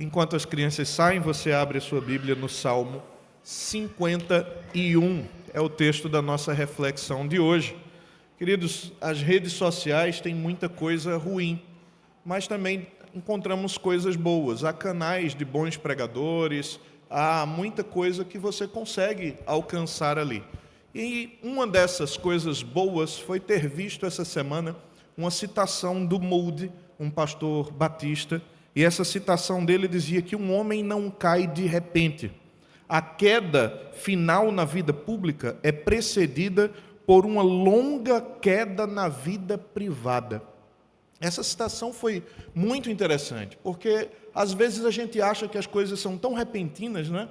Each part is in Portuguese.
Enquanto as crianças saem, você abre a sua Bíblia no Salmo 51. É o texto da nossa reflexão de hoje. Queridos, as redes sociais têm muita coisa ruim, mas também encontramos coisas boas. Há canais de bons pregadores, há muita coisa que você consegue alcançar ali. E uma dessas coisas boas foi ter visto essa semana uma citação do Moody, um pastor batista, e essa citação dele dizia que um homem não cai de repente. A queda final na vida pública é precedida por uma longa queda na vida privada. Essa citação foi muito interessante, porque às vezes a gente acha que as coisas são tão repentinas, né?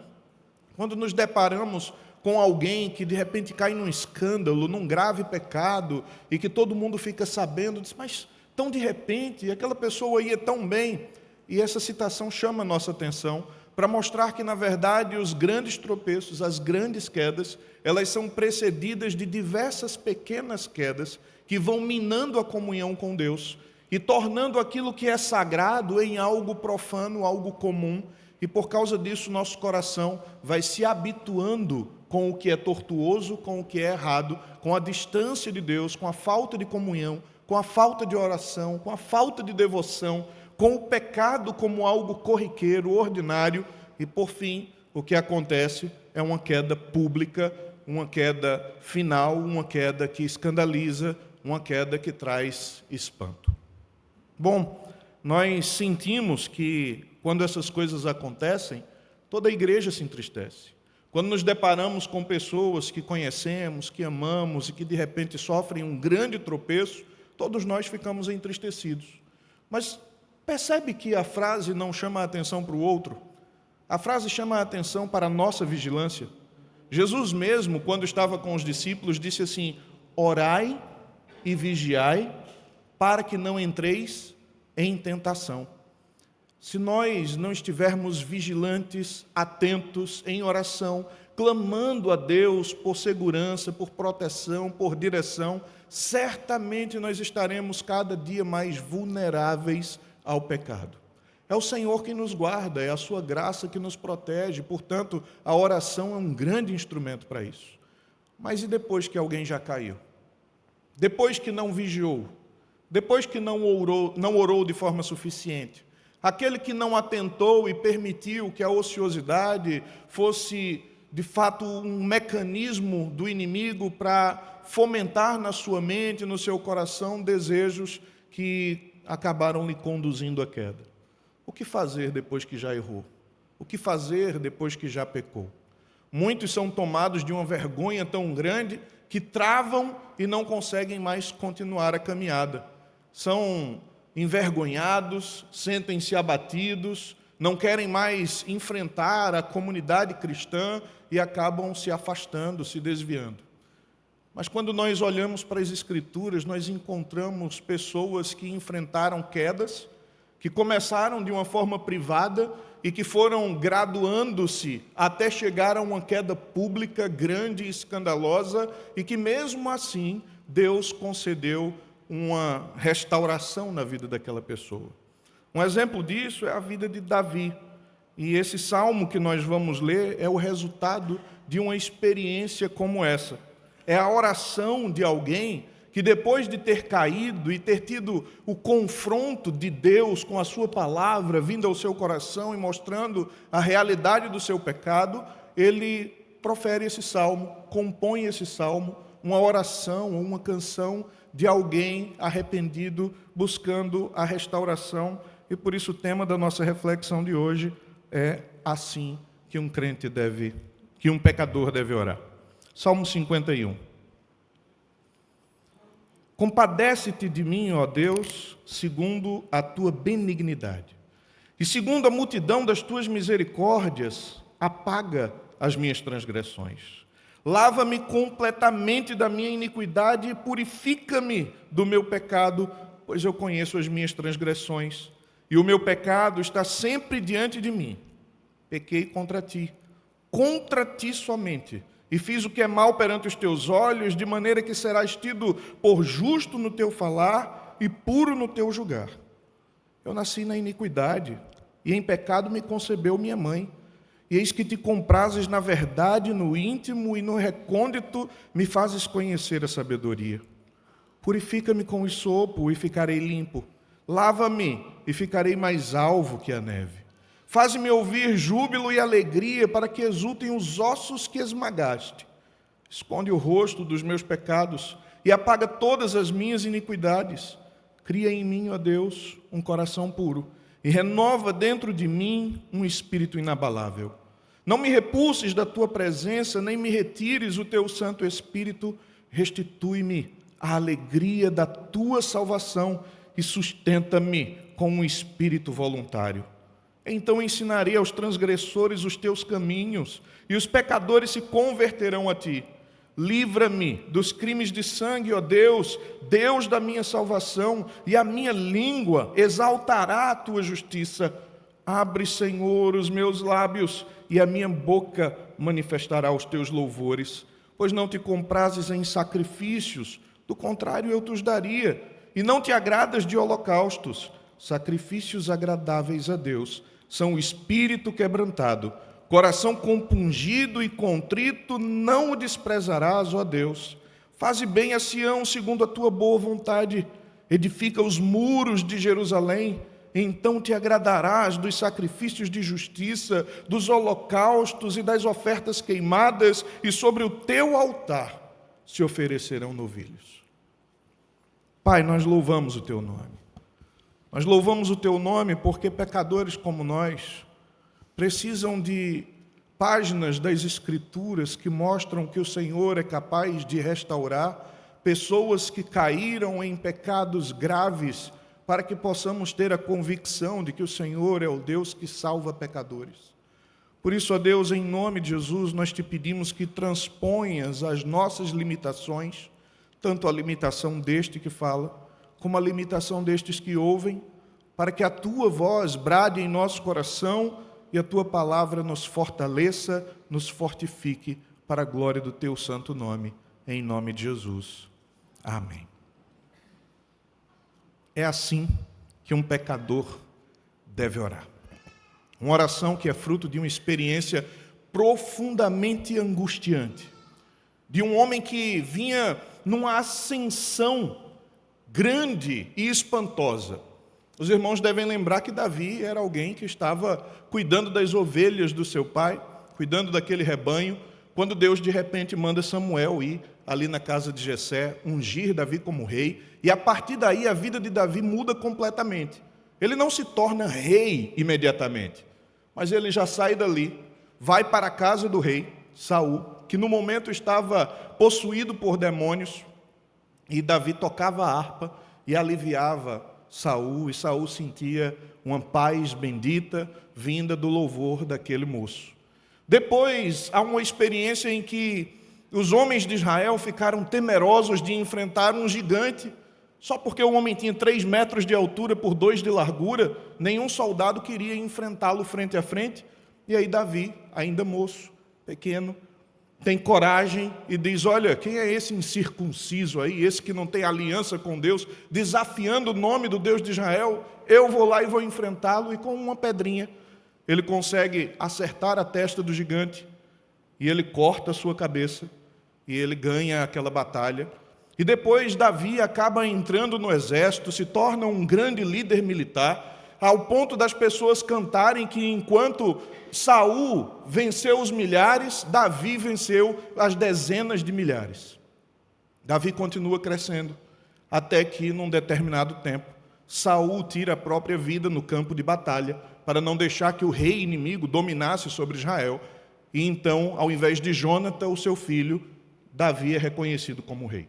Quando nos deparamos com alguém que de repente cai num escândalo, num grave pecado, e que todo mundo fica sabendo, diz, mas tão de repente, aquela pessoa ia tão bem. E essa citação chama a nossa atenção para mostrar que, na verdade, os grandes tropeços, as grandes quedas, elas são precedidas de diversas pequenas quedas que vão minando a comunhão com Deus e tornando aquilo que é sagrado em algo profano, algo comum. E por causa disso, nosso coração vai se habituando com o que é tortuoso, com o que é errado, com a distância de Deus, com a falta de comunhão, com a falta de oração, com a falta de devoção, com o pecado como algo corriqueiro, ordinário, e por fim, o que acontece é uma queda pública, uma queda final, uma queda que escandaliza, uma queda que traz espanto. Bom, nós sentimos que quando essas coisas acontecem, toda a igreja se entristece. Quando nos deparamos com pessoas que conhecemos, que amamos e que de repente sofrem um grande tropeço, todos nós ficamos entristecidos. Mas percebe que a frase não chama a atenção para o outro? A frase chama a atenção para a nossa vigilância. Jesus mesmo, quando estava com os discípulos, disse assim, orai e vigiai para que não entreis em tentação. Se nós não estivermos vigilantes, atentos, em oração, clamando a Deus por segurança, por proteção, por direção, certamente nós estaremos cada dia mais vulneráveis ao pecado. É o Senhor que nos guarda, é a sua graça que nos protege, portanto, a oração é um grande instrumento para isso. Mas e depois que alguém já caiu? Depois que não vigiou? Depois que não orou de forma suficiente? Aquele que não atentou e permitiu que a ociosidade fosse, de fato, um mecanismo do inimigo para fomentar na sua mente, no seu coração, desejos que acabaram lhe conduzindo à queda. O que fazer depois que já errou? O que fazer depois que já pecou? Muitos são tomados de uma vergonha tão grande que travam e não conseguem mais continuar a caminhada. São envergonhados, sentem-se abatidos, não querem mais enfrentar a comunidade cristã e acabam se afastando, se desviando. Mas quando nós olhamos para as Escrituras, nós encontramos pessoas que enfrentaram quedas, que começaram de uma forma privada e que foram graduando-se até chegar a uma queda pública grande e escandalosa e que mesmo assim Deus concedeu uma restauração na vida daquela pessoa. Um exemplo disso é a vida de Davi. E esse salmo que nós vamos ler é o resultado de uma experiência como essa. É a oração de alguém que depois de ter caído e ter tido o confronto de Deus com a sua palavra, vindo ao seu coração e mostrando a realidade do seu pecado, ele profere esse salmo, compõe esse salmo, uma oração, uma canção de alguém arrependido, buscando a restauração. E por isso o tema da nossa reflexão de hoje é assim que um pecador deve orar. Salmo 51. Compadece-te de mim, ó Deus, segundo a tua benignidade. E segundo a multidão das tuas misericórdias, apaga as minhas transgressões. Lava-me completamente da minha iniquidade e purifica-me do meu pecado, pois eu conheço as minhas transgressões. E o meu pecado está sempre diante de mim. Pequei contra ti somente, e fiz o que é mal perante os teus olhos, de maneira que serás tido por justo no teu falar e puro no teu julgar. Eu nasci na iniquidade, e em pecado me concebeu minha mãe. E eis que te comprases na verdade, no íntimo e no recôndito, me fazes conhecer a sabedoria. Purifica-me com o sopo e ficarei limpo. Lava-me e ficarei mais alvo que a neve. Faze-me ouvir júbilo e alegria, para que exultem os ossos que esmagaste. Esconde o rosto dos meus pecados e apaga todas as minhas iniquidades. Cria em mim, ó Deus, um coração puro e renova dentro de mim um espírito inabalável. Não me repulses da tua presença, nem me retires o teu Santo Espírito. Restitui-me a alegria da tua salvação e sustenta-me com um espírito voluntário. Então ensinarei aos transgressores os teus caminhos, e os pecadores se converterão a ti. Livra-me dos crimes de sangue, ó Deus, Deus da minha salvação, e a minha língua exaltará a tua justiça. Abre, Senhor, os meus lábios, e a minha boca manifestará os teus louvores. Pois não te comprases em sacrifícios, do contrário eu te daria, e não te agradas de holocaustos. Sacrifícios agradáveis a Deus são o espírito quebrantado, coração compungido e contrito, não o desprezarás, ó Deus. Faze bem a Sião segundo a tua boa vontade, edifica os muros de Jerusalém. Então te agradarás dos sacrifícios de justiça, dos holocaustos e das ofertas queimadas, e sobre o teu altar se oferecerão novilhos. Pai, nós louvamos o teu nome. Nós louvamos o teu nome porque pecadores como nós precisam de páginas das Escrituras que mostram que o Senhor é capaz de restaurar pessoas que caíram em pecados graves, para que possamos ter a convicção de que o Senhor é o Deus que salva pecadores. Por isso, ó Deus, em nome de Jesus, nós te pedimos que transponhas as nossas limitações, tanto a limitação deste que fala, como a limitação destes que ouvem, para que a tua voz brade em nosso coração e a tua palavra nos fortaleça, nos fortifique para a glória do teu santo nome, em nome de Jesus. Amém. É assim que um pecador deve orar. Uma oração que é fruto de uma experiência profundamente angustiante, de um homem que vinha numa ascensão grande e espantosa. Os irmãos devem lembrar que Davi era alguém que estava cuidando das ovelhas do seu pai, cuidando daquele rebanho, quando Deus de repente manda Samuel ir ali na casa de Jessé, ungir Davi como rei, e a partir daí a vida de Davi muda completamente. Ele não se torna rei imediatamente, mas ele já sai dali, vai para a casa do rei, Saul, que no momento estava possuído por demônios, e Davi tocava a harpa e aliviava Saul, e Saul sentia uma paz bendita vinda do louvor daquele moço. Depois, há uma experiência em que os homens de Israel ficaram temerosos de enfrentar um gigante. Só porque o homem tinha 3 metros de altura por 2 de largura, nenhum soldado queria enfrentá-lo frente a frente. E aí Davi, ainda moço, pequeno, tem coragem e diz: olha, quem é esse incircunciso aí, esse que não tem aliança com Deus, desafiando o nome do Deus de Israel? Eu vou lá e vou enfrentá-lo. E com uma pedrinha, ele consegue acertar a testa do gigante, e ele corta a sua cabeça, e ele ganha aquela batalha. E depois Davi acaba entrando no exército, se torna um grande líder militar, ao ponto das pessoas cantarem que enquanto Saul venceu os milhares, Davi venceu as dezenas de milhares. Davi continua crescendo, até que num determinado tempo, Saul tira a própria vida no campo de batalha, para não deixar que o rei inimigo dominasse sobre Israel. E então, ao invés de Jonatã, o seu filho, Davi é reconhecido como rei.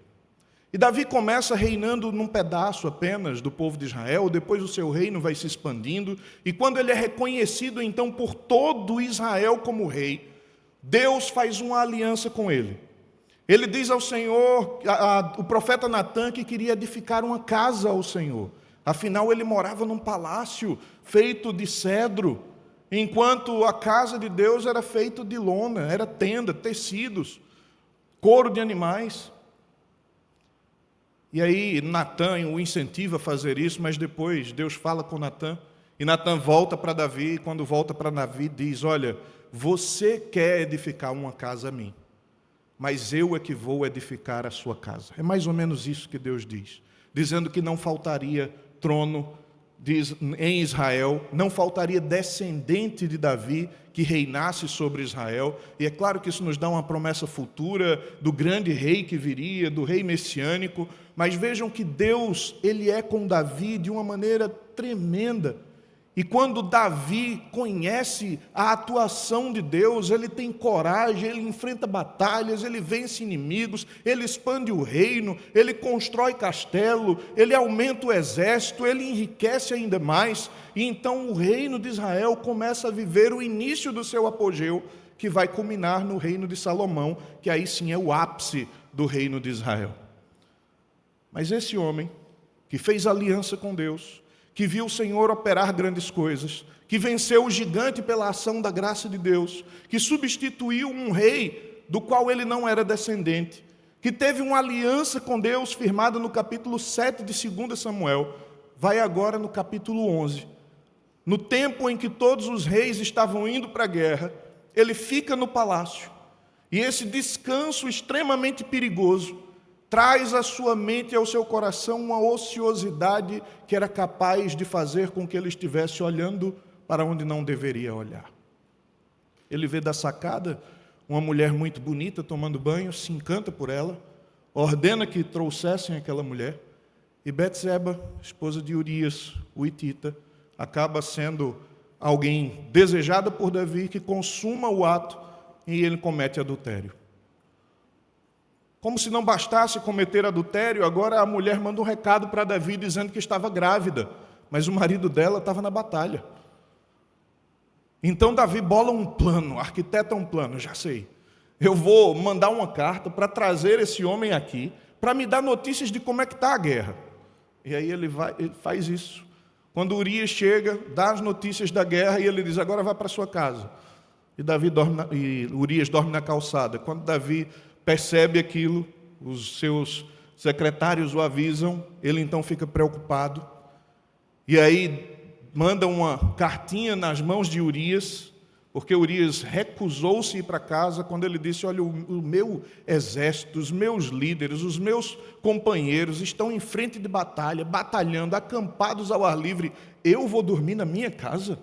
E Davi começa reinando num pedaço apenas do povo de Israel, depois o seu reino vai se expandindo, e quando ele é reconhecido então por todo Israel como rei, Deus faz uma aliança com ele. Ele diz ao Senhor, o profeta Natã, que queria edificar uma casa ao Senhor. Afinal, ele morava num palácio feito de cedro, enquanto a casa de Deus era feita de lona, era tenda, tecidos, couro de animais. E aí Natã o incentiva a fazer isso, mas depois Deus fala com Natã E Natã volta para Davi, e quando volta para Davi diz, olha, você quer edificar uma casa a mim, mas eu é que vou edificar a sua casa. É mais ou menos isso que Deus diz, dizendo que não faltaria trono em Israel, não faltaria descendente de Davi que reinasse sobre Israel, e é claro que isso nos dá uma promessa futura do grande rei que viria, do rei messiânico, mas vejam que Deus, ele é com Davi de uma maneira tremenda. E quando Davi conhece a atuação de Deus, ele tem coragem, ele enfrenta batalhas, ele vence inimigos, ele expande o reino, ele constrói castelo, ele aumenta o exército, ele enriquece ainda mais. E então o reino de Israel começa a viver o início do seu apogeu, que vai culminar no reino de Salomão, que aí sim é o ápice do reino de Israel. Mas esse homem, que fez aliança com Deus, que viu o Senhor operar grandes coisas, que venceu o gigante pela ação da graça de Deus, que substituiu um rei do qual ele não era descendente, que teve uma aliança com Deus firmada no capítulo 7 de 2 Samuel, vai agora no capítulo 11. No tempo em que todos os reis estavam indo para a guerra, ele fica no palácio, e esse descanso extremamente perigoso traz à sua mente e ao seu coração uma ociosidade que era capaz de fazer com que ele estivesse olhando para onde não deveria olhar. Ele vê da sacada uma mulher muito bonita tomando banho, se encanta por ela, ordena que trouxessem aquela mulher, e Betseba, esposa de Urias, o hitita, acaba sendo alguém desejada por Davi, que consuma o ato e ele comete adultério. Como se não bastasse cometer adultério, agora a mulher manda um recado para Davi dizendo que estava grávida, mas o marido dela estava na batalha. Então Davi bola um plano, arquiteta um plano, já sei. Eu vou mandar uma carta para trazer esse homem aqui, para me dar notícias de como é que está a guerra. E aí ele faz isso. Quando Urias chega, dá as notícias da guerra e ele diz, agora vai para sua casa. E Urias dorme na calçada. Quando Davi percebe aquilo, os seus secretários o avisam, ele então fica preocupado, e aí manda uma cartinha nas mãos de Urias, porque Urias recusou-se a ir para casa, quando ele disse, olha, o meu exército, os meus líderes, os meus companheiros estão em frente de batalha, batalhando, acampados ao ar livre, eu vou dormir na minha casa?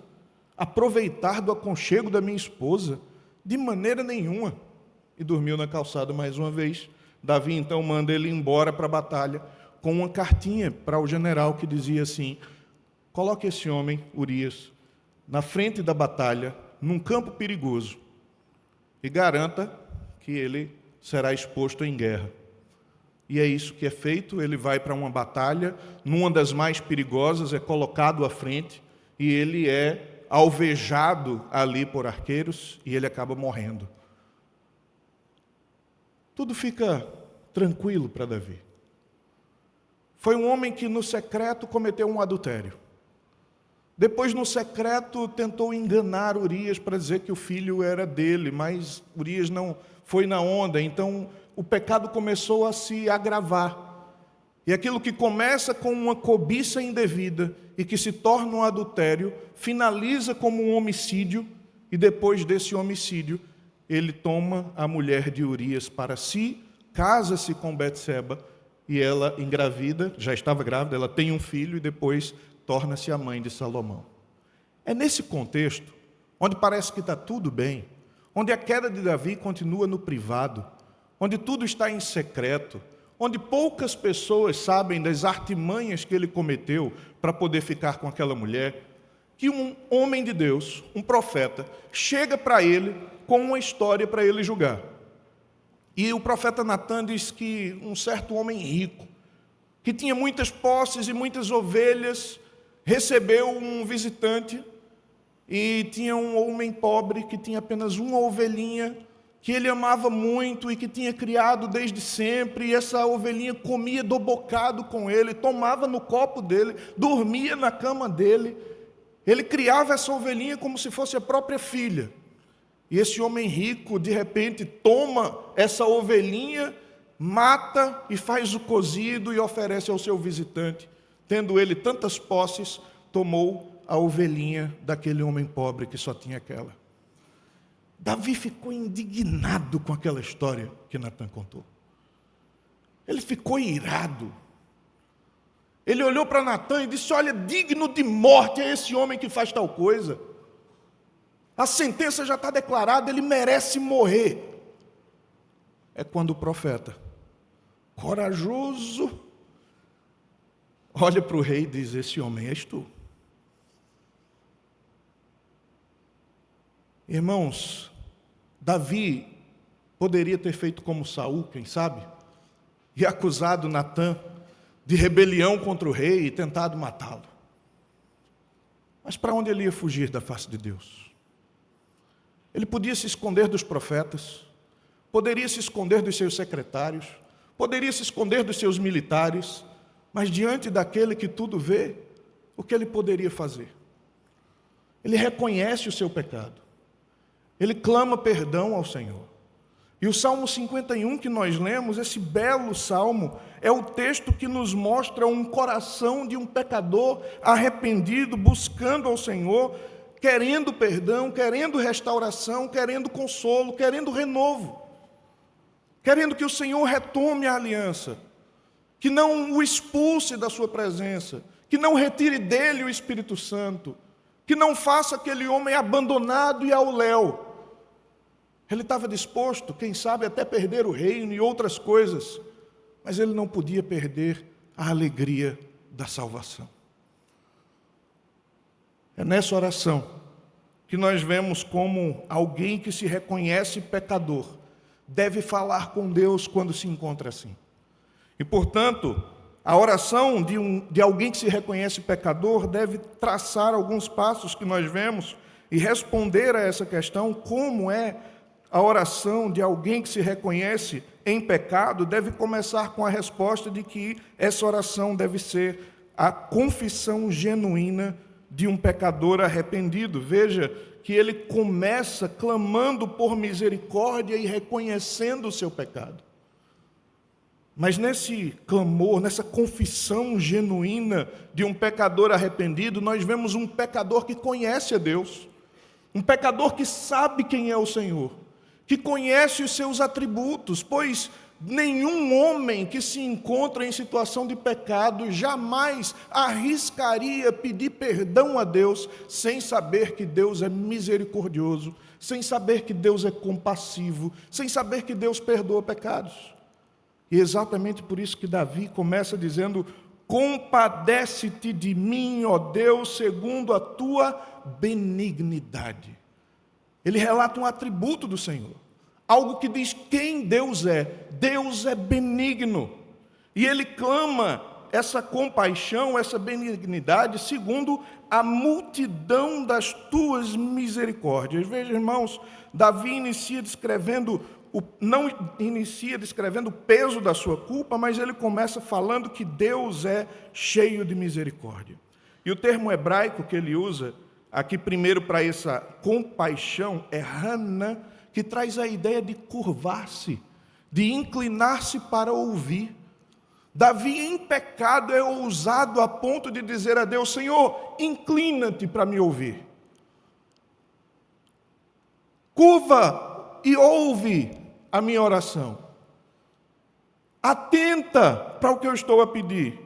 Aproveitar do aconchego da minha esposa? De maneira nenhuma. E dormiu na calçada mais uma vez. Davi então manda ele embora para a batalha, com uma cartinha para o general que dizia assim, coloque esse homem, Urias, na frente da batalha, num campo perigoso, e garanta que ele será exposto em guerra. E é isso que é feito, ele vai para uma batalha, numa das mais perigosas, é colocado à frente, e ele é alvejado ali por arqueiros, e ele acaba morrendo. Tudo fica tranquilo para Davi. Foi um homem que no secreto cometeu um adultério. Depois, no secreto, tentou enganar Urias para dizer que o filho era dele, mas Urias não foi na onda, então o pecado começou a se agravar. E aquilo que começa com uma cobiça indevida e que se torna um adultério, finaliza como um homicídio, e depois desse homicídio, ele toma a mulher de Urias para si, casa-se com Betseba, e ela engravida, já estava grávida, ela tem um filho e depois torna-se a mãe de Salomão. É nesse contexto, onde parece que está tudo bem, onde a queda de Davi continua no privado, onde tudo está em secreto, onde poucas pessoas sabem das artimanhas que ele cometeu para poder ficar com aquela mulher, que um homem de Deus, um profeta, chega para ele com uma história para ele julgar. E o profeta Natã diz que um certo homem rico, que tinha muitas posses e muitas ovelhas, recebeu um visitante, e tinha um homem pobre que tinha apenas uma ovelhinha, que ele amava muito e que tinha criado desde sempre, e essa ovelhinha comia do bocado com ele, tomava no copo dele, dormia na cama dele. Ele criava essa ovelhinha como se fosse a própria filha. E esse homem rico, de repente, toma essa ovelhinha, mata e faz o cozido e oferece ao seu visitante. Tendo ele tantas posses, tomou a ovelhinha daquele homem pobre que só tinha aquela. Davi ficou indignado com aquela história que Natan contou. Ele ficou irado. Ele olhou para Natan e disse: olha, digno de morte é esse homem que faz tal coisa. A sentença já está declarada, ele merece morrer. É quando o profeta, corajoso, olha para o rei e diz: esse homem és tu. Irmãos, Davi poderia ter feito como Saul, quem sabe, e acusado Natan de rebelião contra o rei e tentado matá-lo. Mas para onde ele ia fugir da face de Deus? Ele podia se esconder dos profetas, poderia se esconder dos seus secretários, poderia se esconder dos seus militares, mas diante daquele que tudo vê, o que ele poderia fazer? Ele reconhece o seu pecado, ele clama perdão ao Senhor. E o Salmo 51 que nós lemos, esse belo salmo, é o texto que nos mostra um coração de um pecador arrependido, buscando ao Senhor, querendo perdão, querendo restauração, querendo consolo, querendo renovo, querendo que o Senhor retome a aliança, que não o expulse da sua presença, que não retire dele o Espírito Santo, que não faça aquele homem abandonado e ao léu. Ele estava disposto, quem sabe, até perder o reino e outras coisas, mas ele não podia perder a alegria da salvação. É nessa oração que nós vemos como alguém que se reconhece pecador deve falar com Deus quando se encontra assim. E, portanto, a oração de alguém que se reconhece pecador deve traçar alguns passos que nós vemos e responder a essa questão: como é a oração de alguém que se reconhece em pecado. Deve começar com a resposta de que essa oração deve ser a confissão genuína de um pecador arrependido. Veja que ele começa clamando por misericórdia e reconhecendo o seu pecado. Mas nesse clamor, nessa confissão genuína de um pecador arrependido, nós vemos um pecador que conhece a Deus, um pecador que sabe quem é o Senhor, que conhece os seus atributos, pois nenhum homem que se encontra em situação de pecado jamais arriscaria pedir perdão a Deus sem saber que Deus é misericordioso, sem saber que Deus é compassivo, sem saber que Deus perdoa pecados. E é exatamente por isso que Davi começa dizendo: compadece-te de mim, ó Deus, segundo a tua benignidade. Ele relata um atributo do Senhor, algo que diz quem Deus é. Deus é benigno. E ele clama essa compaixão, essa benignidade, segundo a multidão das tuas misericórdias. Veja, irmãos, Davi não inicia descrevendo o peso da sua culpa, mas ele começa falando que Deus é cheio de misericórdia. E o termo hebraico que ele usa aqui primeiro para essa compaixão é Hana, que traz a ideia de curvar-se, de inclinar-se para ouvir. Davi em pecado é ousado a ponto de dizer a Deus: Senhor, inclina-te para me ouvir. Curva e ouve a minha oração. Atenta para o que eu estou a pedir.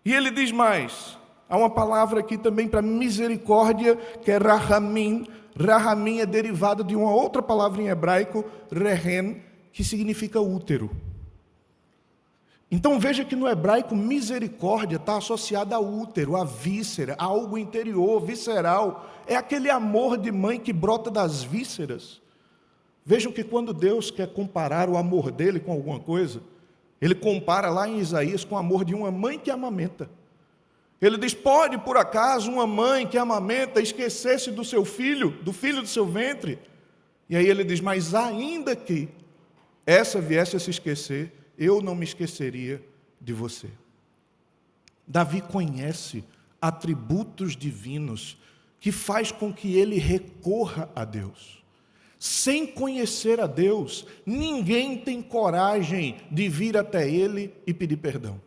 E ele diz mais. Há uma palavra aqui também para misericórdia, que é rahamim. Rahamim é derivada de uma outra palavra em hebraico, rehen, que significa útero. Então veja que no hebraico misericórdia está associada a útero, a víscera, a algo interior, visceral. É aquele amor de mãe que brota das vísceras. Vejam que quando Deus quer comparar o amor dele com alguma coisa, ele compara lá em Isaías com o amor de uma mãe que amamenta. Ele diz: pode por acaso uma mãe que amamenta esquecer-se do seu filho, do filho do seu ventre? E aí ele diz: mas ainda que essa viesse a se esquecer, eu não me esqueceria de você. Davi conhece atributos divinos que faz com que ele recorra a Deus. Sem conhecer a Deus, ninguém tem coragem de vir até ele e pedir perdão.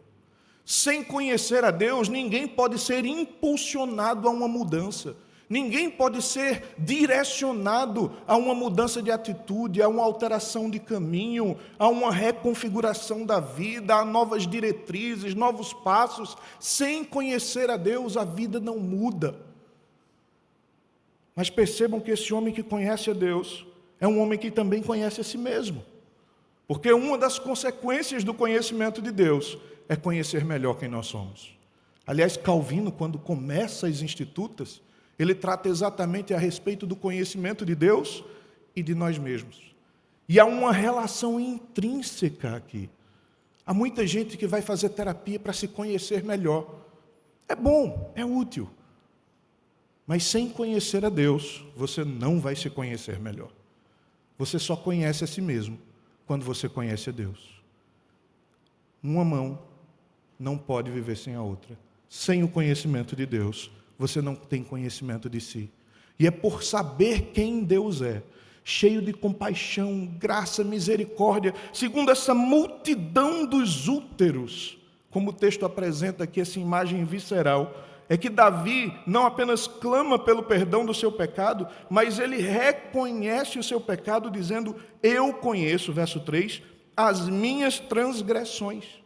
Sem conhecer a Deus, ninguém pode ser impulsionado a uma mudança. Ninguém pode ser direcionado a uma mudança de atitude, a uma alteração de caminho, a uma reconfiguração da vida, a novas diretrizes, novos passos. Sem conhecer a Deus, a vida não muda. Mas percebam que esse homem que conhece a Deus é um homem que também conhece a si mesmo. Porque uma das consequências do conhecimento de Deus é conhecer melhor quem nós somos. Aliás, Calvino, quando começa as Institutas, ele trata exatamente a respeito do conhecimento de Deus e de nós mesmos. E há uma relação intrínseca aqui. Há muita gente que vai fazer terapia para se conhecer melhor. É bom, é útil. Mas sem conhecer a Deus, você não vai se conhecer melhor. Você só conhece a si mesmo quando você conhece a Deus. Uma mão não pode viver sem a outra. Sem o conhecimento de Deus, você não tem conhecimento de si. E é por saber quem Deus é, cheio de compaixão, graça, misericórdia, segundo essa multidão dos úteros, como o texto apresenta aqui, essa imagem visceral, é que Davi não apenas clama pelo perdão do seu pecado, mas ele reconhece o seu pecado, dizendo: eu conheço, verso 3, as minhas transgressões.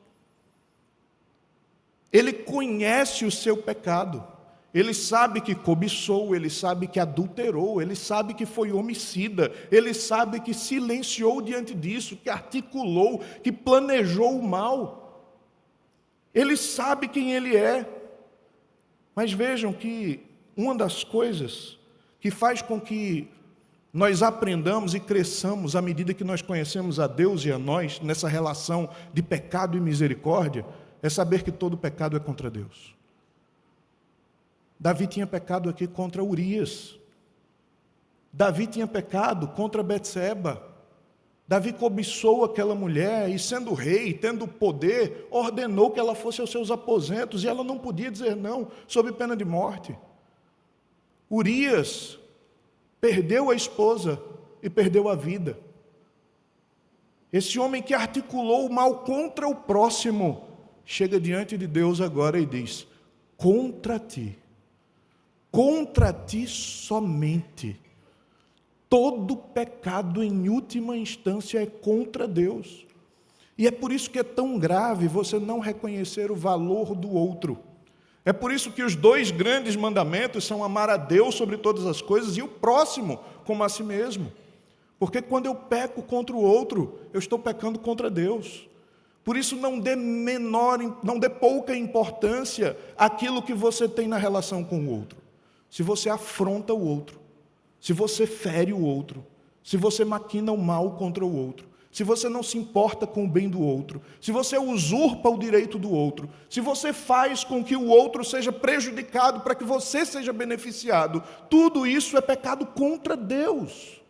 Ele conhece o seu pecado. Ele sabe que cobiçou, ele sabe que adulterou, ele sabe que foi homicida, ele sabe que silenciou diante disso, que articulou, que planejou o mal. Ele sabe quem ele é. Mas vejam que uma das coisas que faz com que nós aprendamos e cresçamos à medida que nós conhecemos a Deus e a nós, nessa relação de pecado e misericórdia, é saber que todo pecado é contra Deus. Davi tinha pecado aqui contra Urias. Davi tinha pecado contra Betseba. Davi cobiçou aquela mulher e, sendo rei, tendo poder, ordenou que ela fosse aos seus aposentos e ela não podia dizer não, sob pena de morte. Urias perdeu a esposa e perdeu a vida. Esse homem que articulou o mal contra o próximo chega diante de Deus agora e diz: contra ti somente. Todo pecado, em última instância, é contra Deus. E é por isso que é tão grave você não reconhecer o valor do outro. É por isso que os 2 grandes mandamentos são amar a Deus sobre todas as coisas e o próximo como a si mesmo. Porque quando eu peco contra o outro, eu estou pecando contra Deus. Por isso não dê pouca importância àquilo que você tem na relação com o outro. Se você afronta o outro, se você fere o outro, se você maquina o mal contra o outro, se você não se importa com o bem do outro, se você usurpa o direito do outro, se você faz com que o outro seja prejudicado para que você seja beneficiado, tudo isso é pecado contra Deus.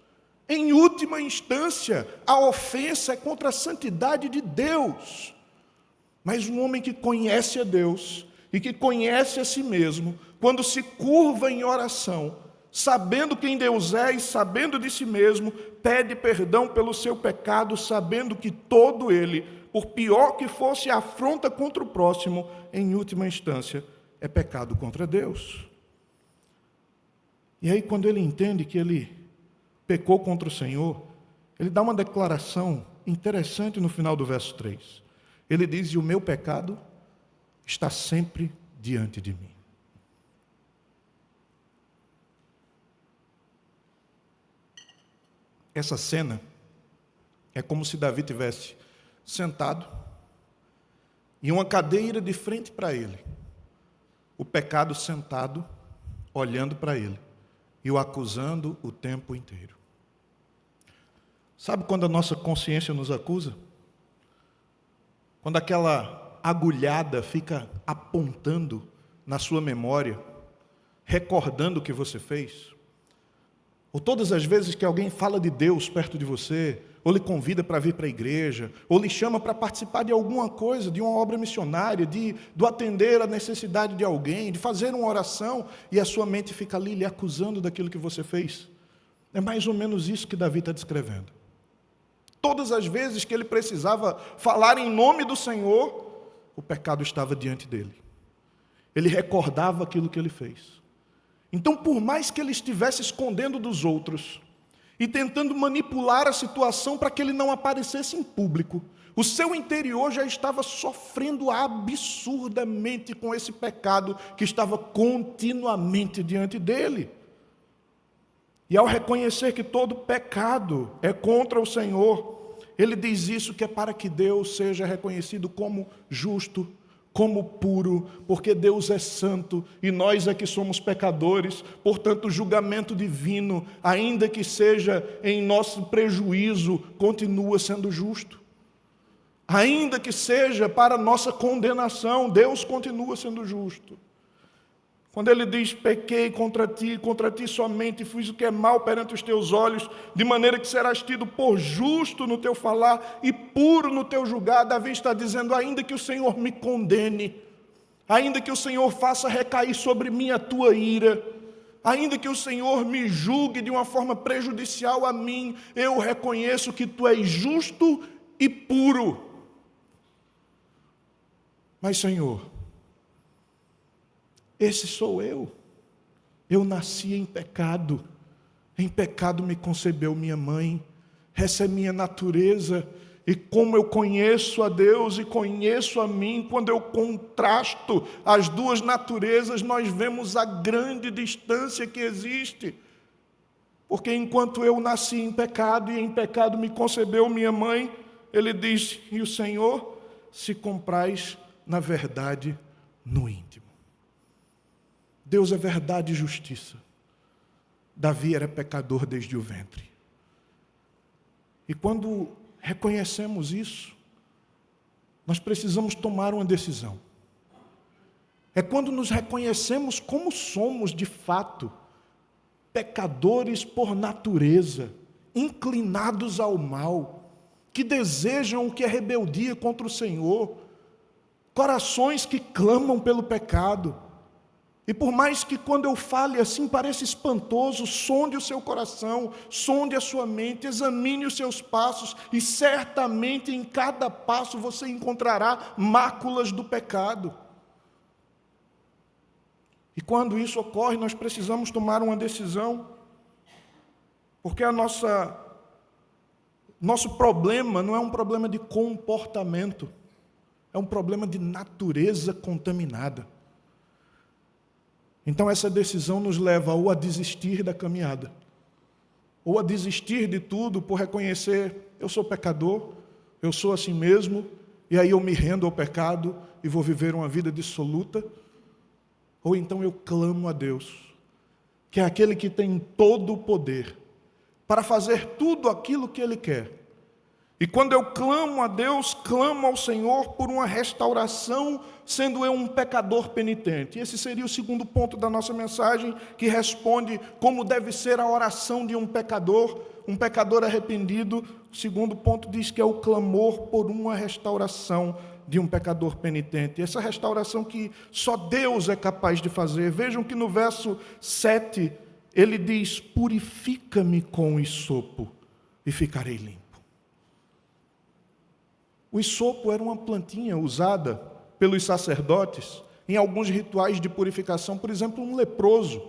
Em última instância, a ofensa é contra a santidade de Deus. Mas um homem que conhece a Deus e que conhece a si mesmo, quando se curva em oração, sabendo quem Deus é e sabendo de si mesmo, pede perdão pelo seu pecado, sabendo que todo ele, por pior que fosse a afronta contra o próximo, em última instância, é pecado contra Deus. E aí, quando ele entende que ele pecou contra o Senhor, ele dá uma declaração interessante no final do verso 3. Ele diz: e o meu pecado está sempre diante de mim. Essa cena é como se Davi tivesse sentado e uma cadeira de frente para ele, o pecado sentado, olhando para ele e o acusando o tempo inteiro. Sabe quando a nossa consciência nos acusa? Quando aquela agulhada fica apontando na sua memória, recordando o que você fez? Ou todas as vezes que alguém fala de Deus perto de você, ou lhe convida para vir para a igreja, ou lhe chama para participar de alguma coisa, de uma obra missionária, do atender a necessidade de alguém, de fazer uma oração, e a sua mente fica ali lhe acusando daquilo que você fez. É mais ou menos isso que Davi está descrevendo. Todas as vezes que ele precisava falar em nome do Senhor, o pecado estava diante dele. Ele recordava aquilo que ele fez. Então, por mais que ele estivesse escondendo dos outros e tentando manipular a situação para que ele não aparecesse em público, o seu interior já estava sofrendo absurdamente com esse pecado que estava continuamente diante dele. E ao reconhecer que todo pecado é contra o Senhor, ele diz isso que é para que Deus seja reconhecido como justo, como puro, porque Deus é santo e nós é que somos pecadores. Portanto, o julgamento divino, ainda que seja em nosso prejuízo, continua sendo justo. Ainda que seja para nossa condenação, Deus continua sendo justo. Quando ele diz, pequei contra ti somente, fiz o que é mal perante os teus olhos, de maneira que serás tido por justo no teu falar e puro no teu julgar, Davi está dizendo, ainda que o Senhor me condene, ainda que o Senhor faça recair sobre mim a tua ira, ainda que o Senhor me julgue de uma forma prejudicial a mim, eu reconheço que tu és justo e puro. Mas, Senhor, esse sou eu. Eu nasci em pecado me concebeu minha mãe, essa é minha natureza, e como eu conheço a Deus e conheço a mim, quando eu contrasto as duas naturezas, nós vemos a grande distância que existe, porque enquanto eu nasci em pecado, e em pecado me concebeu minha mãe, ele diz, e o Senhor se compraz na verdade no íntimo. Deus é verdade e justiça. Davi era pecador desde o ventre. E quando reconhecemos isso, nós precisamos tomar uma decisão. É quando nos reconhecemos como somos de fato, pecadores por natureza, inclinados ao mal, que desejam o que é rebeldia contra o Senhor, corações que clamam pelo pecado. E por mais que quando eu fale assim pareça espantoso, sonde o seu coração, sonde a sua mente, examine os seus passos, e certamente em cada passo você encontrará máculas do pecado. E quando isso ocorre, nós precisamos tomar uma decisão, porque nosso problema não é um problema de comportamento, é um problema de natureza contaminada. Então essa decisão nos leva ou a desistir da caminhada, ou a desistir de tudo por reconhecer, eu sou pecador, eu sou assim mesmo, e aí eu me rendo ao pecado e vou viver uma vida dissoluta, ou então eu clamo a Deus, que é aquele que tem todo o poder para fazer tudo aquilo que Ele quer. E quando eu clamo a Deus, clamo ao Senhor por uma restauração, sendo eu um pecador penitente. Esse seria o segundo ponto da nossa mensagem, que responde como deve ser a oração de um pecador arrependido. O segundo ponto diz que é o clamor por uma restauração de um pecador penitente. Essa restauração que só Deus é capaz de fazer. Vejam que no verso 7, ele diz, purifica-me com o hisopo e ficarei limpo. O hisopo era uma plantinha usada pelos sacerdotes em alguns rituais de purificação. Por exemplo, um leproso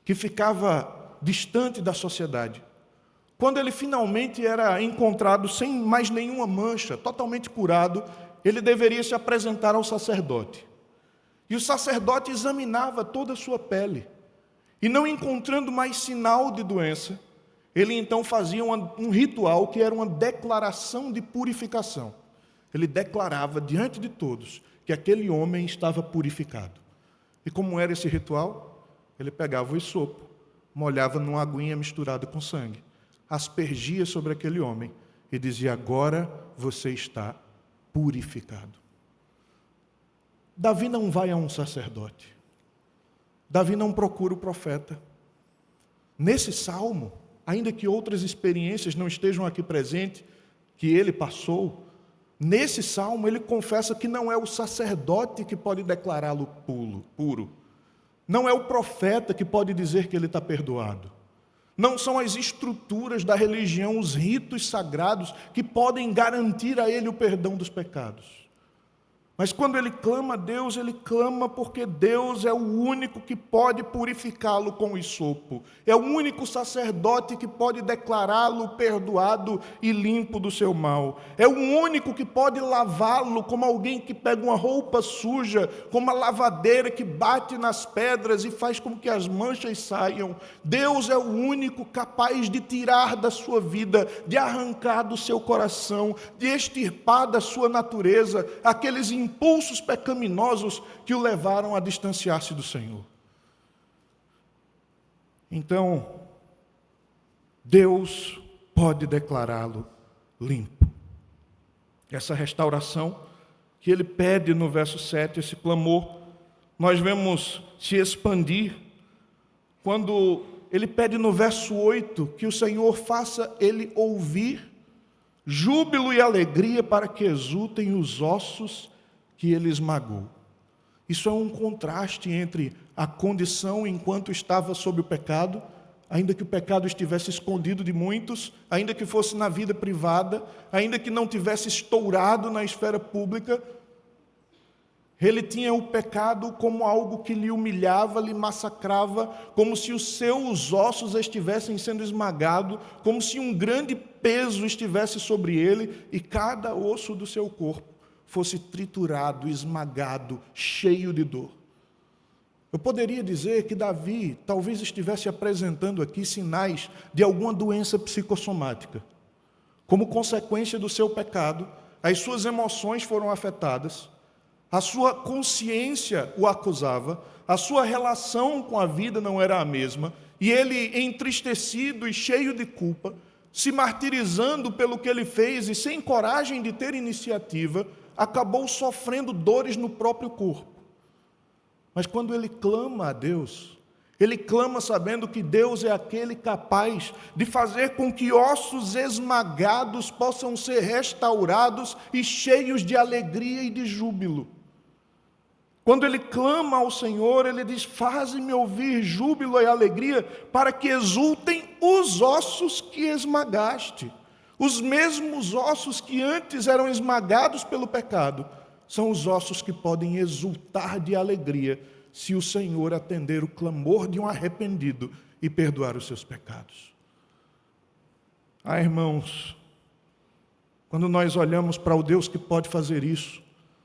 que ficava distante da sociedade. Quando ele finalmente era encontrado sem mais nenhuma mancha, totalmente curado, ele deveria se apresentar ao sacerdote. E o sacerdote examinava toda a sua pele. E não encontrando mais sinal de doença, ele então fazia um ritual que era uma declaração de purificação. Ele declarava diante de todos que aquele homem estava purificado. E como era esse ritual? Ele pegava o hisopo, molhava numa aguinha misturada com sangue, aspergia sobre aquele homem e dizia, agora você está purificado. Davi não vai a um sacerdote. Davi não procura o profeta. Nesse salmo, ainda que outras experiências não estejam aqui presentes, que ele passou, nesse salmo ele confessa que não é o sacerdote que pode declará-lo puro. Não é o profeta que pode dizer que ele está perdoado. Não são as estruturas da religião, os ritos sagrados, que podem garantir a ele o perdão dos pecados. Mas quando ele clama a Deus, ele clama porque Deus é o único que pode purificá-lo com o hisopo. É o único sacerdote que pode declará-lo perdoado e limpo do seu mal. É o único que pode lavá-lo como alguém que pega uma roupa suja, como uma lavadeira que bate nas pedras e faz com que as manchas saiam. Deus é o único capaz de tirar da sua vida, de arrancar do seu coração, de extirpar da sua natureza aqueles impulsos pecaminosos que o levaram a distanciar-se do Senhor. Então, Deus pode declará-lo limpo. Essa restauração que ele pede no verso 7, esse clamor, nós vemos se expandir quando ele pede no verso 8 que o Senhor faça ele ouvir júbilo e alegria para que exultem os ossos que ele esmagou. Isso é um contraste entre a condição enquanto estava sob o pecado, ainda que o pecado estivesse escondido de muitos, ainda que fosse na vida privada, ainda que não tivesse estourado na esfera pública, ele tinha o pecado como algo que lhe humilhava, lhe massacrava, como se os seus ossos estivessem sendo esmagados, como se um grande peso estivesse sobre ele e cada osso do seu corpo fosse triturado, esmagado, cheio de dor. Eu poderia dizer que Davi talvez estivesse apresentando aqui sinais de alguma doença psicossomática. Como consequência do seu pecado, as suas emoções foram afetadas, a sua consciência o acusava, a sua relação com a vida não era a mesma, e ele, entristecido e cheio de culpa, se martirizando pelo que ele fez e sem coragem de ter iniciativa, acabou sofrendo dores no próprio corpo. Mas quando ele clama a Deus, ele clama sabendo que Deus é aquele capaz de fazer com que ossos esmagados possam ser restaurados e cheios de alegria e de júbilo. Quando ele clama ao Senhor, ele diz: faze-me ouvir júbilo e alegria para que exultem os ossos que esmagaste. Os mesmos ossos que antes eram esmagados pelo pecado, são os ossos que podem exultar de alegria se o Senhor atender o clamor de um arrependido e perdoar os seus pecados. Ah, irmãos, quando nós olhamos para o Deus que pode fazer isso,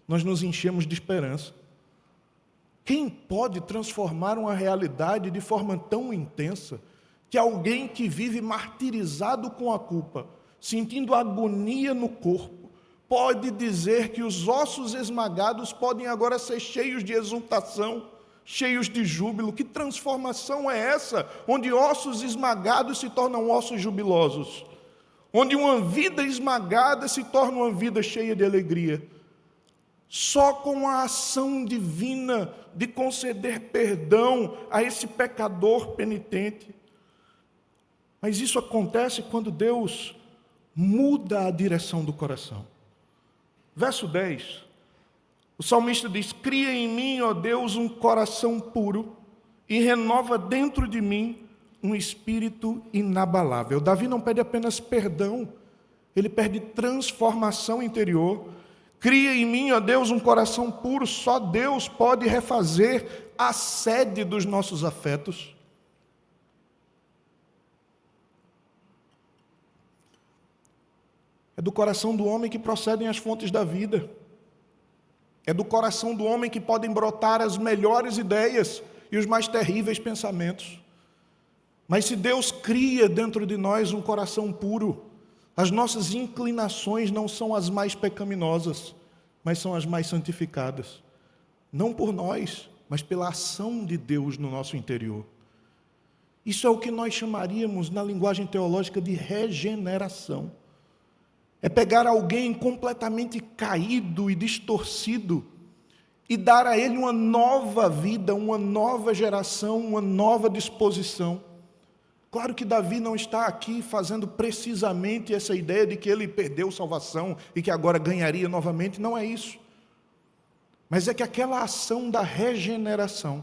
nós nos enchemos de esperança. Quem pode transformar uma realidade de forma tão intensa que alguém que vive martirizado com a culpa, sentindo agonia no corpo, pode dizer que os ossos esmagados podem agora ser cheios de exultação, cheios de júbilo? Que transformação é essa? Onde ossos esmagados se tornam ossos jubilosos, onde uma vida esmagada se torna uma vida cheia de alegria. Só com a ação divina de conceder perdão a esse pecador penitente. Mas isso acontece quando Deus muda a direção do coração. Verso 10, o salmista diz: cria em mim, ó Deus, um coração puro e renova dentro de mim um espírito inabalável. Davi não pede apenas perdão, ele pede transformação interior. Cria em mim, ó Deus, um coração puro. Só Deus pode refazer a sede dos nossos afetos. É do coração do homem que procedem as fontes da vida. É do coração do homem que podem brotar as melhores ideias e os mais terríveis pensamentos. Mas se Deus cria dentro de nós um coração puro, as nossas inclinações não são as mais pecaminosas, mas são as mais santificadas. Não por nós, mas pela ação de Deus no nosso interior. Isso é o que nós chamaríamos, na linguagem teológica, de regeneração. É pegar alguém completamente caído e distorcido e dar a ele uma nova vida, uma nova geração, uma nova disposição. Claro que Davi não está aqui fazendo precisamente essa ideia de que ele perdeu salvação e que agora ganharia novamente, não é isso. Mas é que aquela ação da regeneração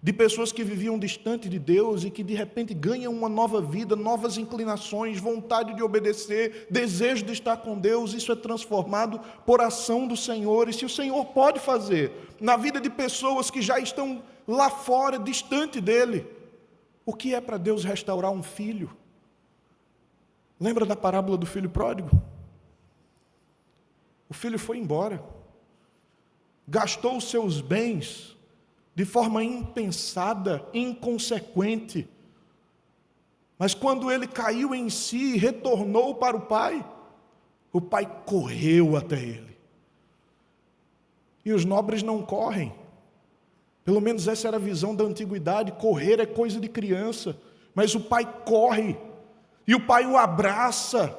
de pessoas que viviam distante de Deus e que de repente ganham uma nova vida, novas inclinações, vontade de obedecer, desejo de estar com Deus. Isso é transformado por ação do Senhor. E se o Senhor pode fazer na vida de pessoas que já estão lá fora, distante dEle, o que é para Deus restaurar um filho? Lembra da parábola do filho pródigo? O filho foi embora, gastou os seus bens de forma impensada, inconsequente. Mas quando ele caiu em si e retornou para o pai correu até ele. E os nobres não correm. Pelo menos essa era a visão da antiguidade. Correr é coisa de criança. Mas o pai corre. E o pai o abraça.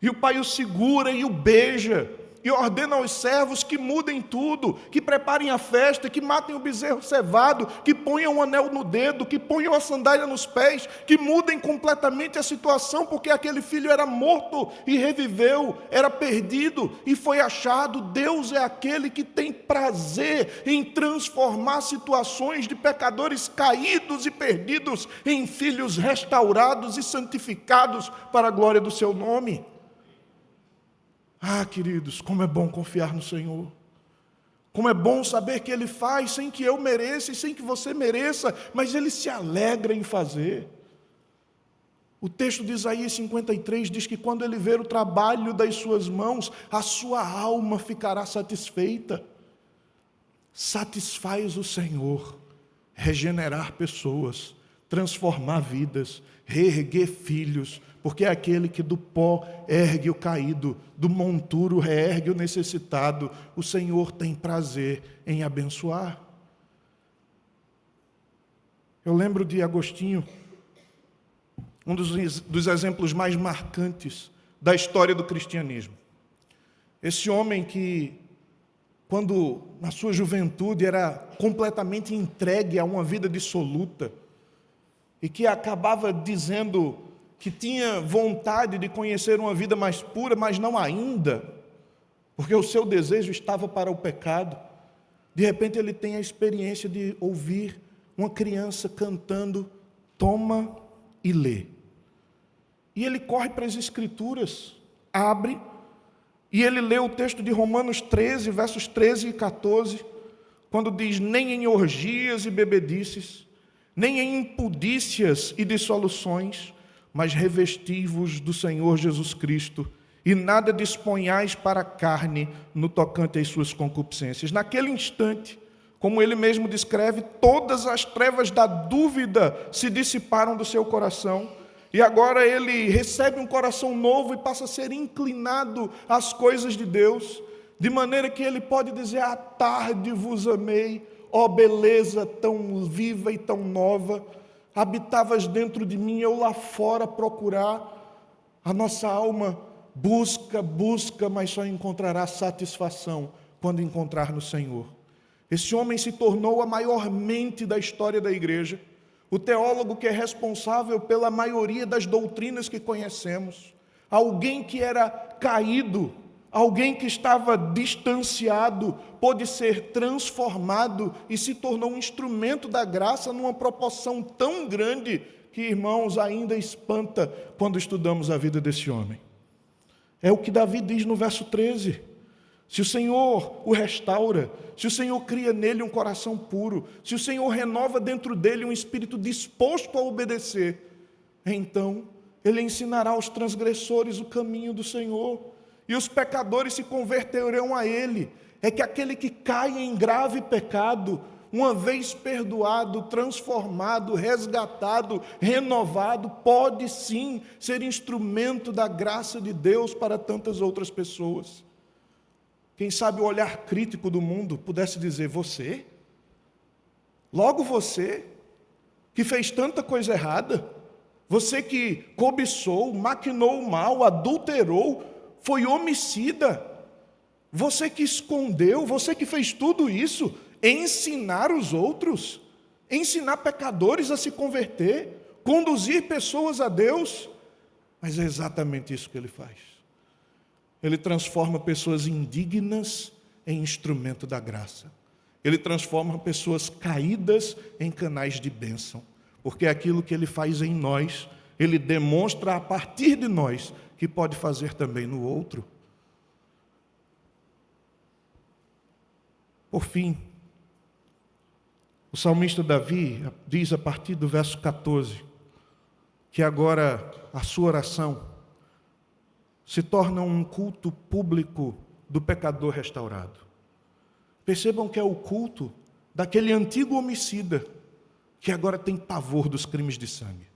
E o pai o segura e o beija. E ordena aos servos que mudem tudo, que preparem a festa, que matem o bezerro cevado, que ponham um anel no dedo, que ponham a sandália nos pés, que mudem completamente a situação, porque aquele filho era morto e reviveu, era perdido e foi achado. Deus é aquele que tem prazer em transformar situações de pecadores caídos e perdidos em filhos restaurados e santificados para a glória do seu nome. Ah, queridos, como é bom confiar no Senhor. Como é bom saber que Ele faz sem que eu mereça e sem que você mereça, mas Ele se alegra em fazer. O texto de Isaías 53 diz que quando Ele ver o trabalho das suas mãos, a sua alma ficará satisfeita. Satisfaz o Senhor regenerar pessoas, transformar vidas, reerguer filhos, porque é aquele que do pó ergue o caído, do monturo reergue o necessitado. O Senhor tem prazer em abençoar. Eu lembro de Agostinho, um dos exemplos mais marcantes da história do cristianismo. Esse homem que, quando na sua juventude era completamente entregue a uma vida dissoluta, e que acabava dizendo que tinha vontade de conhecer uma vida mais pura, mas não ainda, porque o seu desejo estava para o pecado. De repente ele tem a experiência de ouvir uma criança cantando, toma e lê. E ele corre para as Escrituras, abre, e ele lê o texto de Romanos 13, versos 13 e 14, quando diz, nem em orgias e bebedices, nem em impudícias e dissoluções, mas revesti-vos do Senhor Jesus Cristo, e nada disponhais para a carne no tocante às suas concupiscências. Naquele instante, como ele mesmo descreve, todas as trevas da dúvida se dissiparam do seu coração, e agora ele recebe um coração novo e passa a ser inclinado às coisas de Deus, de maneira que ele pode dizer, à tarde vos amei, ó beleza tão viva e tão nova, habitavas dentro de mim, eu lá fora procurar. A nossa alma busca, mas só encontrará satisfação quando encontrar no Senhor. Esse homem se tornou a maior mente da história da igreja, o teólogo que é responsável pela maioria das doutrinas que conhecemos, alguém que era caído, alguém que estava distanciado, pôde ser transformado e se tornou um instrumento da graça numa proporção tão grande que, irmãos, ainda espanta quando estudamos a vida desse homem. É o que Davi diz no verso 13. Se o Senhor o restaura, se o Senhor cria nele um coração puro, se o Senhor renova dentro dele um espírito disposto a obedecer, então ele ensinará aos transgressores o caminho do Senhor, e os pecadores se converterão a ele. É que aquele que cai em grave pecado, uma vez perdoado, transformado, resgatado, renovado, pode sim ser instrumento da graça de Deus para tantas outras pessoas. Quem sabe o olhar crítico do mundo pudesse dizer, você? Logo você, que fez tanta coisa errada, você que cobiçou, maquinou o mal, adulterou, foi homicida, você que escondeu, você que fez tudo isso, ensinar os outros, ensinar pecadores a se converter, conduzir pessoas a Deus, mas é exatamente isso que ele faz. Ele transforma pessoas indignas em instrumento da graça. Ele transforma pessoas caídas em canais de bênção, porque é aquilo que Ele faz em nós, Ele demonstra a partir de nós, que pode fazer também no outro. Por fim, o salmista Davi diz a partir do verso 14, que agora a sua oração se torna um culto público do pecador restaurado. Percebam que é o culto daquele antigo homicida, que agora tem pavor dos crimes de sangue.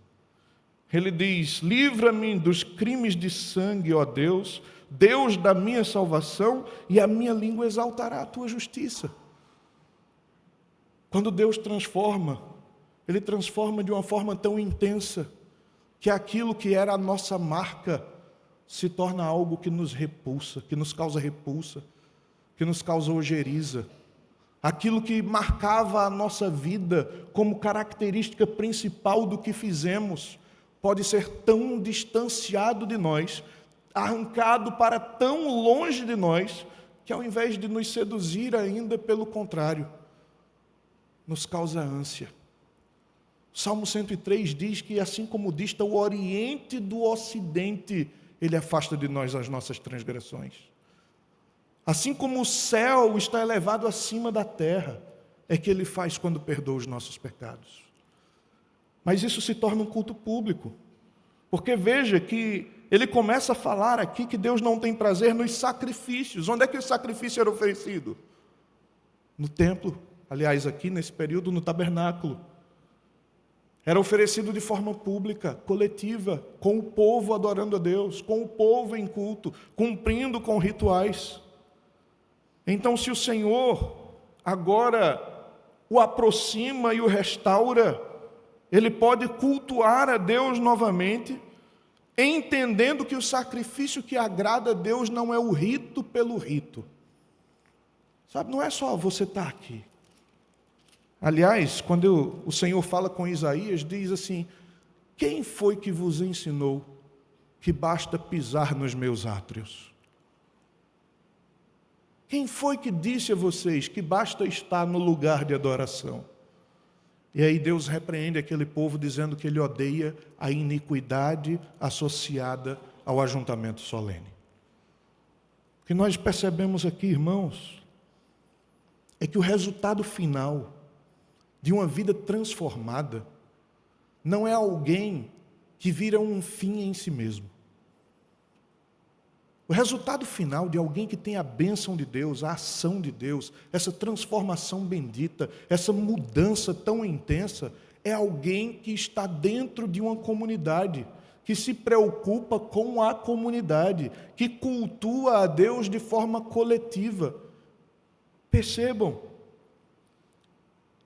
Ele diz: livra-me dos crimes de sangue, ó Deus, Deus da minha salvação, e a minha língua exaltará a tua justiça. Quando Deus transforma, Ele transforma de uma forma tão intensa, que aquilo que era a nossa marca se torna algo que nos repulsa, que nos causa repulsa, que nos causa ojeriza. Aquilo que marcava a nossa vida como característica principal do que fizemos, pode ser tão distanciado de nós, arrancado para tão longe de nós, que ao invés de nos seduzir ainda, pelo contrário, nos causa ânsia. O Salmo 103 diz que assim como dista o oriente do ocidente, Ele afasta de nós as nossas transgressões. Assim como o céu está elevado acima da terra, é que Ele faz quando perdoa os nossos pecados. Mas isso se torna um culto público, porque veja que ele começa a falar aqui que Deus não tem prazer nos sacrifícios. Onde é que o sacrifício era oferecido? No templo, aliás, aqui nesse período, no tabernáculo. Era oferecido de forma pública, coletiva, com o povo adorando a Deus, com o povo em culto, cumprindo com rituais. Então, se o Senhor agora o aproxima e o restaura, ele pode cultuar a Deus novamente, entendendo que o sacrifício que agrada a Deus não é o rito pelo rito. Sabe, não é só você estar aqui. Aliás, quando o Senhor fala com Isaías, diz assim: quem foi que vos ensinou que basta pisar nos meus átrios? Quem foi que disse a vocês que basta estar no lugar de adoração? E aí Deus repreende aquele povo dizendo que Ele odeia a iniquidade associada ao ajuntamento solene. O que nós percebemos aqui, irmãos, é que o resultado final de uma vida transformada não é alguém que vira um fim em si mesmo. O resultado final de alguém que tem a bênção de Deus, a ação de Deus, essa transformação bendita, essa mudança tão intensa, é alguém que está dentro de uma comunidade, que se preocupa com a comunidade, que cultua a Deus de forma coletiva. Percebam,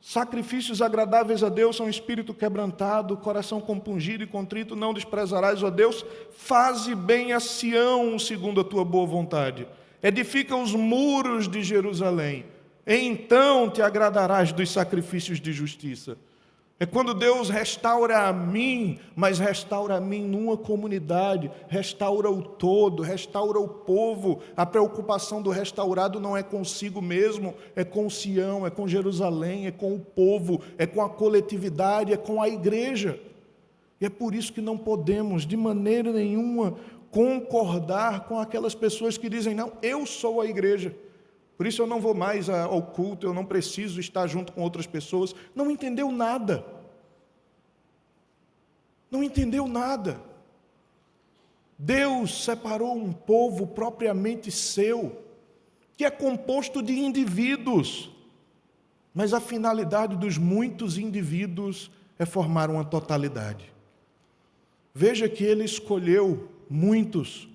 sacrifícios agradáveis a Deus são espírito quebrantado, coração compungido e contrito, não desprezarás, ó Deus. Faze bem a Sião segundo a tua boa vontade. Edifica os muros de Jerusalém. Então te agradarás dos sacrifícios de justiça. É quando Deus restaura a mim, mas restaura a mim numa comunidade, restaura o todo, restaura o povo. A preocupação do restaurado não é consigo mesmo, é com Sião, é com Jerusalém, é com o povo, é com a coletividade, é com a igreja. E é por isso que não podemos, de maneira nenhuma, concordar com aquelas pessoas que dizem: não, eu sou a igreja, por isso eu não vou mais ao culto, eu não preciso estar junto com outras pessoas. Não entendeu nada. Não entendeu nada. Deus separou um povo propriamente seu, que é composto de indivíduos, mas a finalidade dos muitos indivíduos é formar uma totalidade. Veja que Ele escolheu muitos,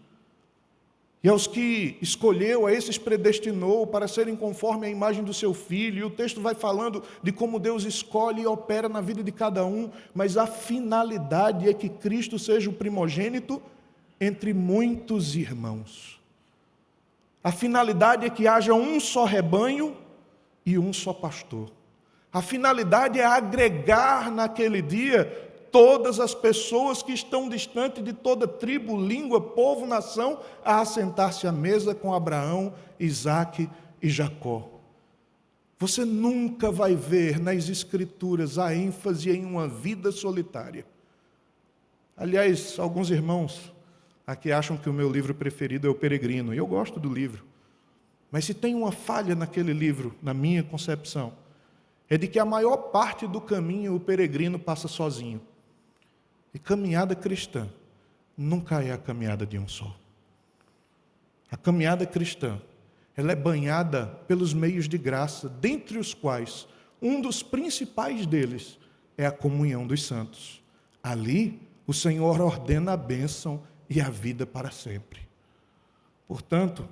e aos que escolheu, a esses predestinou para serem conforme a imagem do seu Filho. E o texto vai falando de como Deus escolhe e opera na vida de cada um, mas a finalidade é que Cristo seja o primogênito entre muitos irmãos. A finalidade é que haja um só rebanho e um só pastor. A finalidade é agregar naquele dia todas as pessoas que estão distantes de toda tribo, língua, povo, nação, a assentar-se à mesa com Abraão, Isaque e Jacó. Você nunca vai ver nas Escrituras a ênfase em uma vida solitária. Aliás, alguns irmãos aqui acham que o meu livro preferido é O Peregrino, e eu gosto do livro. Mas se tem uma falha naquele livro, na minha concepção, é de que a maior parte do caminho o peregrino passa sozinho. E caminhada cristã nunca é a caminhada de um só. A caminhada cristã, ela é banhada pelos meios de graça, dentre os quais um dos principais deles é a comunhão dos santos. Ali, o Senhor ordena a bênção e a vida para sempre. Portanto,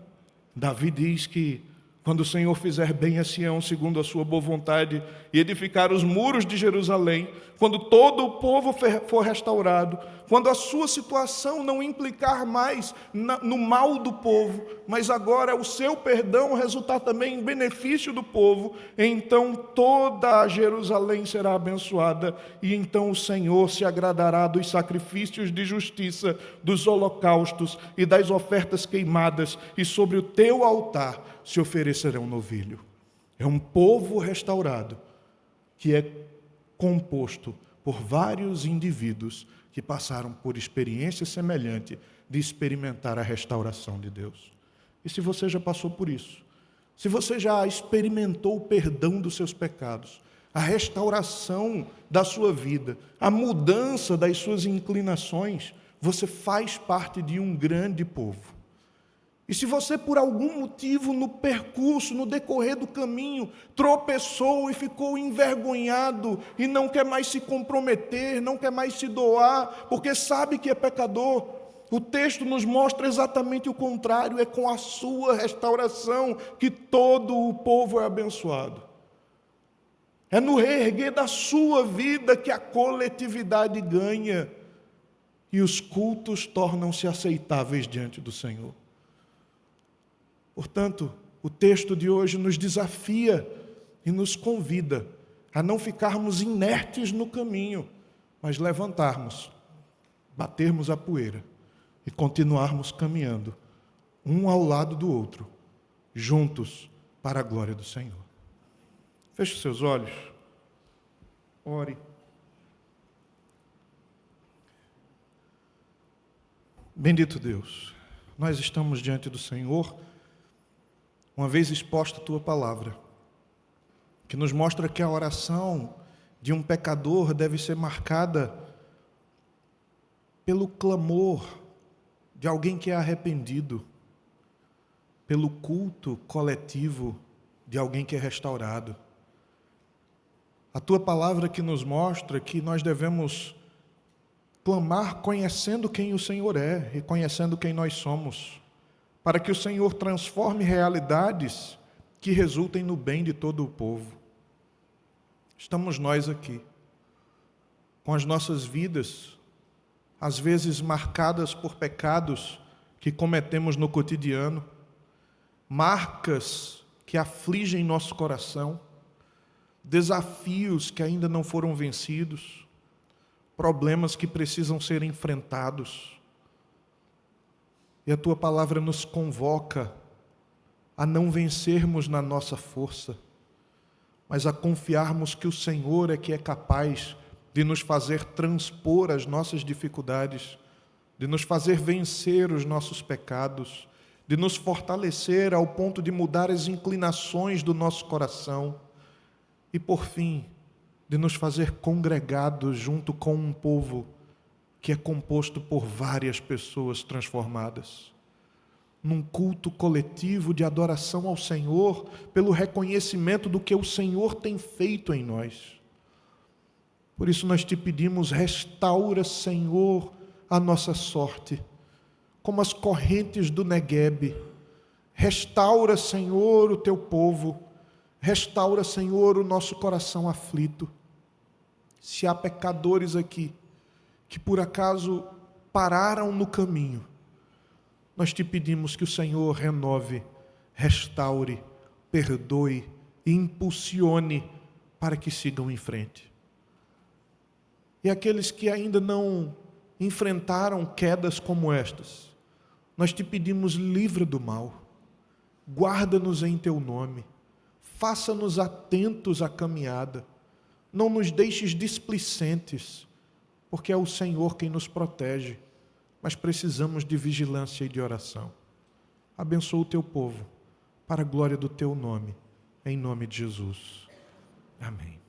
Davi diz que quando o Senhor fizer bem a Sião segundo a sua boa vontade e edificar os muros de Jerusalém, quando todo o povo for restaurado, quando a sua situação não implicar mais no mal do povo, mas agora o seu perdão resultar também em benefício do povo, então toda a Jerusalém será abençoada e então o Senhor se agradará dos sacrifícios de justiça, dos holocaustos e das ofertas queimadas, e sobre o teu altar se oferecerá um novilho. É um povo restaurado que é composto por vários indivíduos que passaram por experiência semelhante de experimentar a restauração de Deus. E se você já passou por isso, se você já experimentou o perdão dos seus pecados, a restauração da sua vida, a mudança das suas inclinações, você faz parte de um grande povo. E se você, por algum motivo, no percurso, no decorrer do caminho, tropeçou e ficou envergonhado e não quer mais se comprometer, não quer mais se doar, porque sabe que é pecador, o texto nos mostra exatamente o contrário, é com a sua restauração que todo o povo é abençoado. É no reerguer da sua vida que a coletividade ganha e os cultos tornam-se aceitáveis diante do Senhor. Portanto, o texto de hoje nos desafia e nos convida a não ficarmos inertes no caminho, mas levantarmos, batermos a poeira e continuarmos caminhando, um ao lado do outro, juntos para a glória do Senhor. Feche os seus olhos, ore. Bendito Deus, nós estamos diante do Senhor, uma vez exposta a Tua palavra, que nos mostra que a oração de um pecador deve ser marcada pelo clamor de alguém que é arrependido, pelo culto coletivo de alguém que é restaurado. A Tua palavra que nos mostra que nós devemos clamar conhecendo quem o Senhor é e conhecendo quem nós somos, para que o Senhor transforme realidades que resultem no bem de todo o povo. Estamos nós aqui, com as nossas vidas, às vezes marcadas por pecados que cometemos no cotidiano, marcas que afligem nosso coração, desafios que ainda não foram vencidos, problemas que precisam ser enfrentados. E a Tua palavra nos convoca a não vencermos na nossa força, mas a confiarmos que o Senhor é que é capaz de nos fazer transpor as nossas dificuldades, de nos fazer vencer os nossos pecados, de nos fortalecer ao ponto de mudar as inclinações do nosso coração e, por fim, de nos fazer congregados junto com um povo que é composto por várias pessoas transformadas, num culto coletivo de adoração ao Senhor, pelo reconhecimento do que o Senhor tem feito em nós. Por isso nós te pedimos, restaura, Senhor, a nossa sorte, como as correntes do Neguebe. Restaura, Senhor, o teu povo. Restaura, Senhor, o nosso coração aflito. Se há pecadores aqui que por acaso pararam no caminho, nós te pedimos que o Senhor renove, restaure, perdoe e impulsione para que sigam em frente. E aqueles que ainda não enfrentaram quedas como estas, nós te pedimos, livra do mal, guarda-nos em teu nome, faça-nos atentos à caminhada, não nos deixes displicentes, porque é o Senhor quem nos protege, mas precisamos de vigilância e de oração. Abençoa o teu povo, para a glória do teu nome, em nome de Jesus. Amém.